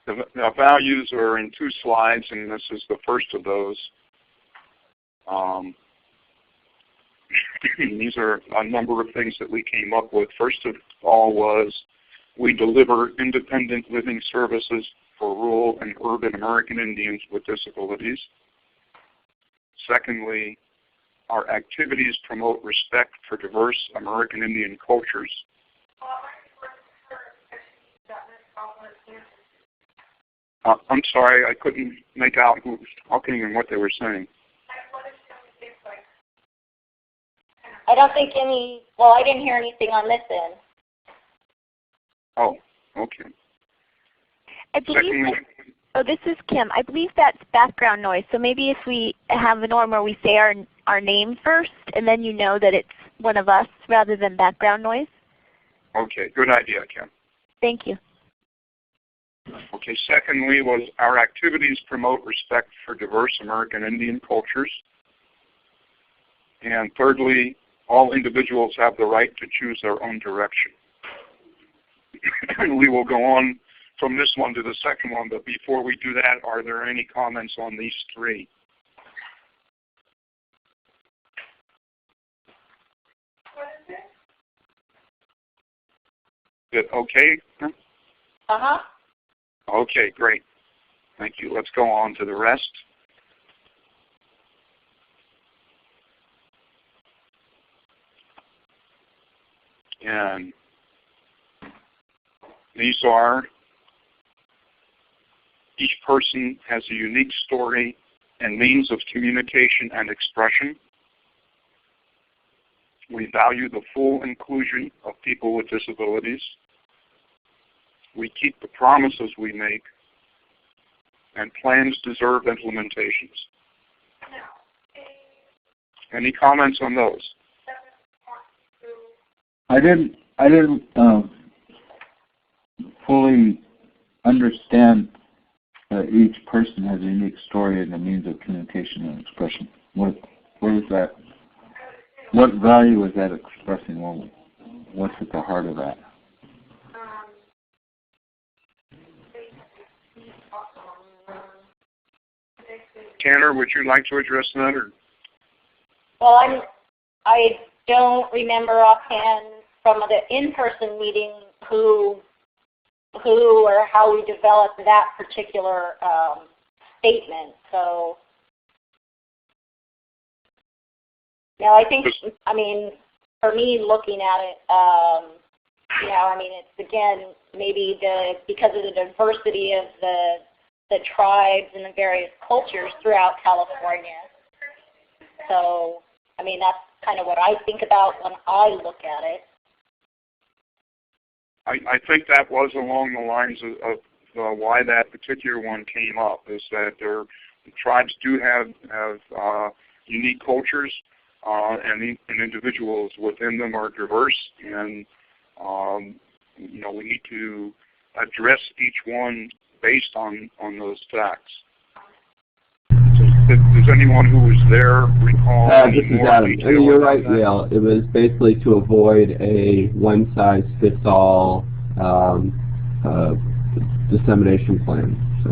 The values are in 2 slides, and this is the first of those. These are a number of things that we came up with. First of all was we deliver independent living services for rural and urban American Indians with disabilities. Secondly, our activities promote respect for diverse American Indian cultures. I'm sorry, I couldn't make out who was talking and what they were saying. I don't think well, I didn't hear anything on this end. Oh, okay. I believe, this is Kim. I believe that's background noise. So maybe if we have a norm where we say our name first, and then you know that it's one of us rather than background noise. Okay, good idea, Kim. Thank you. Okay, secondly was our activities promote respect for diverse American Indian cultures. And thirdly, all individuals have the right to choose their own direction. And we will go on from this one to the second one, but before we do that, are there any comments on these 3? Is it okay? Uh-huh. Okay, great. Thank you. Let's go on to the rest. And these are, each person has a unique story and means of communication and expression. We value the full inclusion of people with disabilities. We keep the promises we make, and plans deserve implementations. Any comments on those? I didn't fully understand that each person has a unique story and a means of communication and expression. What is that? What value is that expressing? Well, what's at the heart of that? Tanner, would you like to address that? Or? Well, I don't remember offhand from the in-person meeting who or how we developed that particular statement. So, yeah, I think, I mean, for me looking at it, you know, I mean, it's again maybe because of the diversity of the tribes and the various cultures throughout California. So, I mean, that's kind of what I think about when I look at it. I think that was along the lines of why that particular one came up, is that the tribes do have unique cultures, and individuals within them are diverse, and you know, we need to address each one based on those facts. So, does anyone who was there recall any this is more Adam. detail? You're right, that? Yale. It was basically to avoid a one-size-fits-all dissemination plan. So.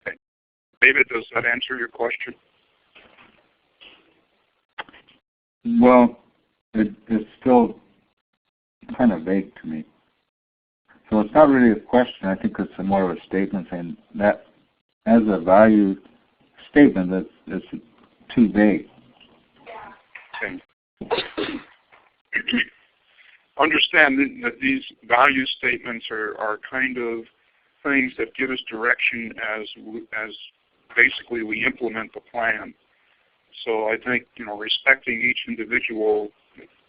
Okay. David, does that answer your question? Well, it's still kind of vague to me. So it's not really a question. I think it's more of a statement saying that as a value statement, it's too vague. Okay. Understand that these value statements are kind of things that give us direction as basically we implement the plan. So I think, you know, respecting each individual,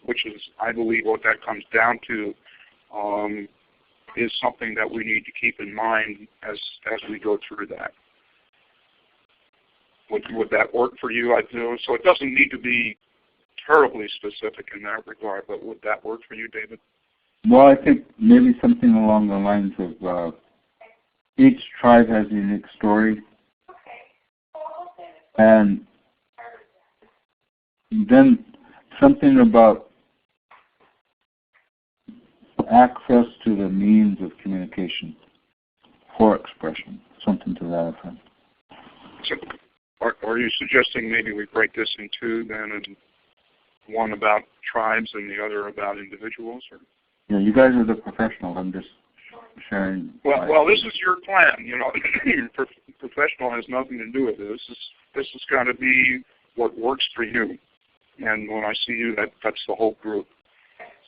which is, I believe, what that comes down to, is something that we need to keep in mind as we go through that. Would that work for you? I do. So it doesn't need to be terribly specific in that regard, but would that work for you, David? Well, I think maybe something along the lines of each tribe has a unique story, and then something about access to the means of communication for expression, something to that effect. So, are you suggesting maybe we break this in two then, and one about tribes and the other about individuals? Or? Yeah, you guys are the professionals. I'm just sharing. Well, this is your plan. You know, professional has nothing to do with it. This has got to be what works for you. And when I see you, that's the whole group.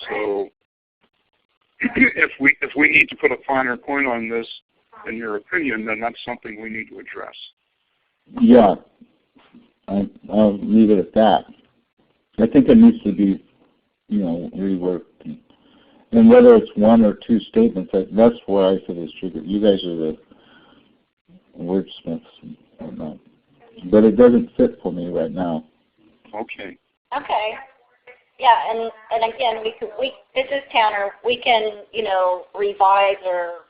So, if we need to put a finer point on this, in your opinion, then that's something we need to address. Yeah, I'll leave it at that. I think it needs to be, reworked. And whether it's one or two statements, that's what I said is triggered. You guys are the wordsmiths and whatnot. But it doesn't fit for me right now. Okay. Okay. Yeah, and again, this is Tanner. We can, revise or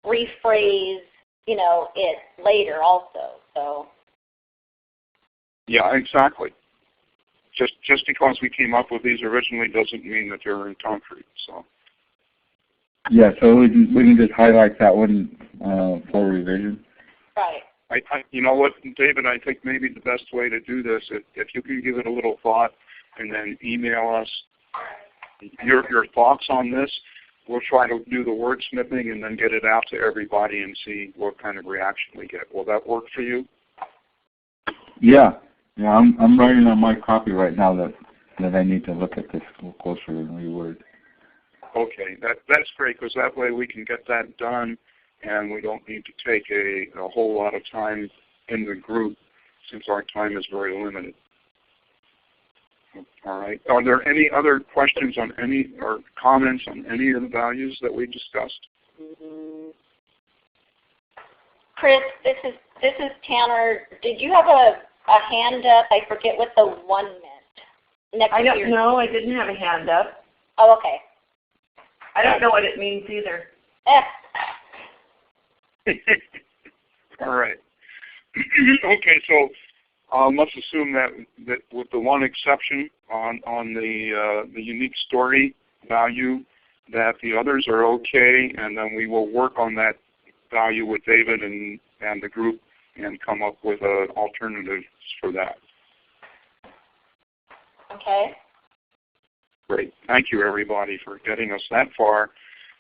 rephrase, it later also. So. Yeah, exactly. Just because we came up with these originally doesn't mean that they're in concrete. So. Yeah, so we can just highlight that one for revision. Right. You know what, David? I think maybe the best way to do this, if you can give it a little thought, and then email us your thoughts on this. We'll try to do the wordsmithing and then get it out to everybody and see what kind of reaction we get. Will that work for you? Yeah. Yeah, I'm writing on my copy right now that I need to look at this a little closer and reword. Okay, that's great, because that way we can get that done, and we don't need to take a whole lot of time in the group, since our time is very limited. All right. Are there any other questions on any or comments on any of the values that we discussed? Chris, this is Tanner. Did you have a hand up? I forget what the one meant. I don't know. I didn't have a hand up. Oh, okay. I don't know what it means either. All right. Okay, so let's assume that with the one exception on the unique story value, that the others are okay, and then we will work on that value with David and the group and come up with alternatives for that. Okay. Great. Thank you, everybody, for getting us that far.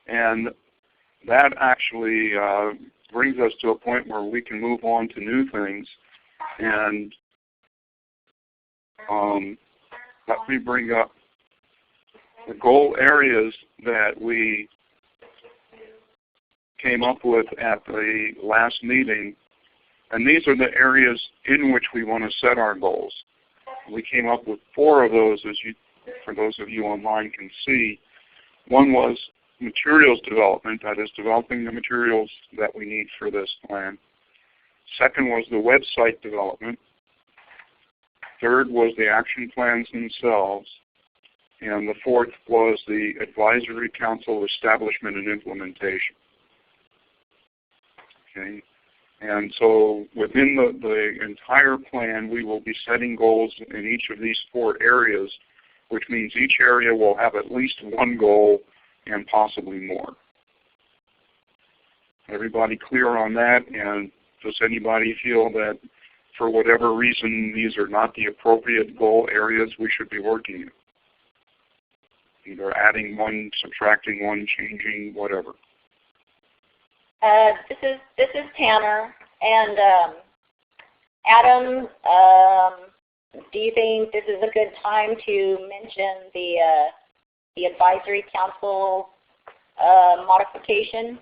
And that actually brings us to a point where we can move on to new things. And let me bring up the goal areas that we came up with at the last meeting. And these are the areas in which we want to set our goals. We came up with 4 of those, as for those of you online can see. One was materials development, that is developing the materials that we need for this plan. Second was the website development. Third was the action plans themselves. And the fourth was the advisory council establishment and implementation. Okay. And so within the entire plan, we will be setting goals in each of these 4 areas, which means each area will have at least one goal and possibly more. Everybody clear on that? And does anybody feel that for whatever reason these are not the appropriate goal areas we should be working in? Either adding one, subtracting one, changing, whatever. This is Tanner, and Adam, do you think this is a good time to mention the advisory council modification?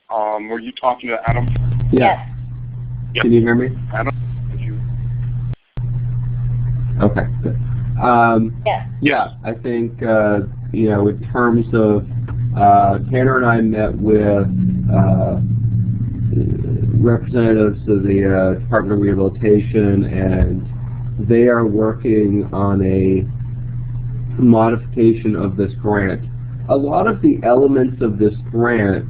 Were you talking to Adam? Yeah. Yes. Can you hear me? Adam, did you? Okay, good. Yes. Yeah, I think, in terms of, Tanner and I met with representatives of the Department of Rehabilitation, and they are working on a modification of this grant. A lot of the elements of this grant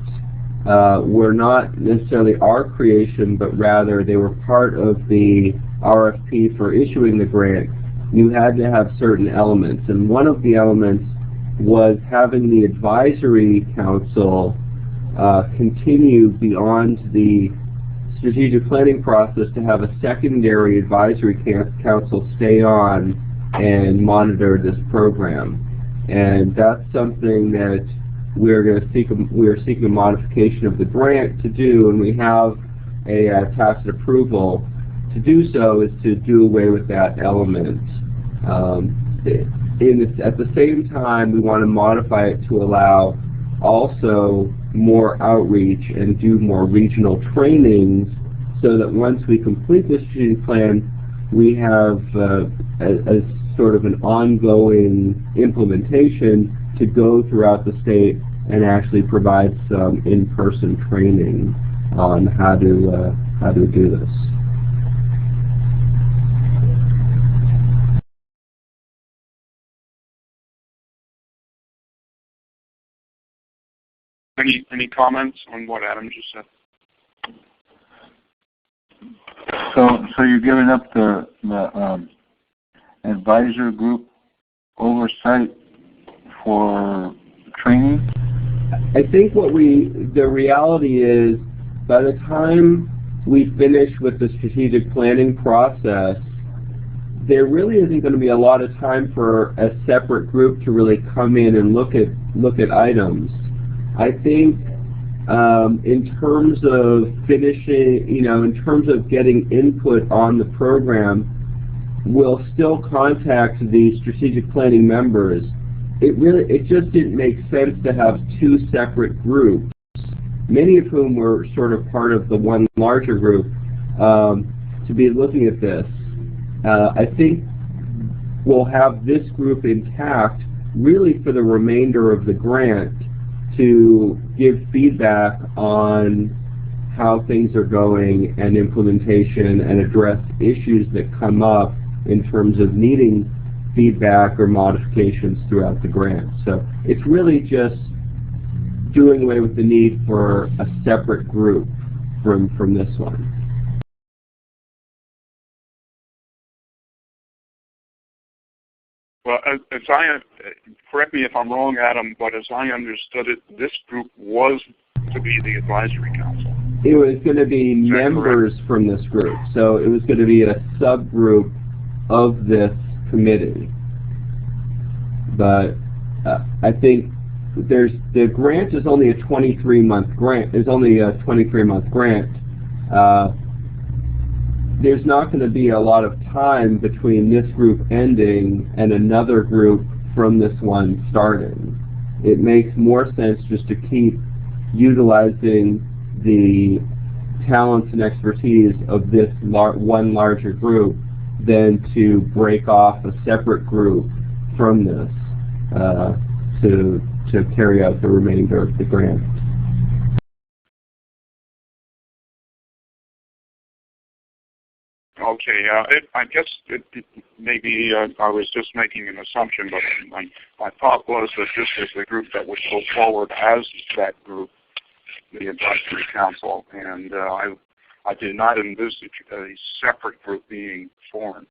were not necessarily our creation, but rather they were part of the RFP for issuing the grant, you had to have certain elements. And one of the elements was having the advisory council continue beyond the strategic planning process to have a secondary advisory council stay on and monitor this program. And that's something that we're seeking a modification of the grant to do, and we have a tacit approval to do so, is to do away with that element. At the same time, we want to modify it to allow also more outreach and do more regional trainings, so that once we complete the strategic plan, we have a sort of an ongoing implementation to go throughout the state and actually provide some in-person training on how to do this. Any comments on what Adam just said? So you're giving up the advisor group oversight for training? I think the reality is, by the time we finish with the strategic planning process, there really isn't going to be a lot of time for a separate group to really come in and look at items. I think in terms of finishing, in terms of getting input on the program, we'll still contact the strategic planning members. It just didn't make sense to have two separate groups, many of whom were sort of part of the one larger group, to be looking at this. I think we'll have this group intact really for the remainder of the grant, to give feedback on how things are going and implementation, and address issues that come up in terms of needing feedback or modifications throughout the grant. So it's really just doing away with the need for a separate group from this one. Well, correct me if I'm wrong, Adam, but as I understood it, this group was to be the advisory council. It was going to be members from this group, so it was going to be a subgroup of this committee. But I think the grant is only a 23-month grant. It's only a 23-month grant. There's not going to be a lot of time between this group ending and another group from this one starting. It makes more sense just to keep utilizing the talents and expertise of this one larger group than to break off a separate group from this to carry out the remainder of the grant. Okay, I guess maybe I was just making an assumption, but my thought was that this is the group that would go forward as that group, the advisory council, and I did not envisage a separate group being formed.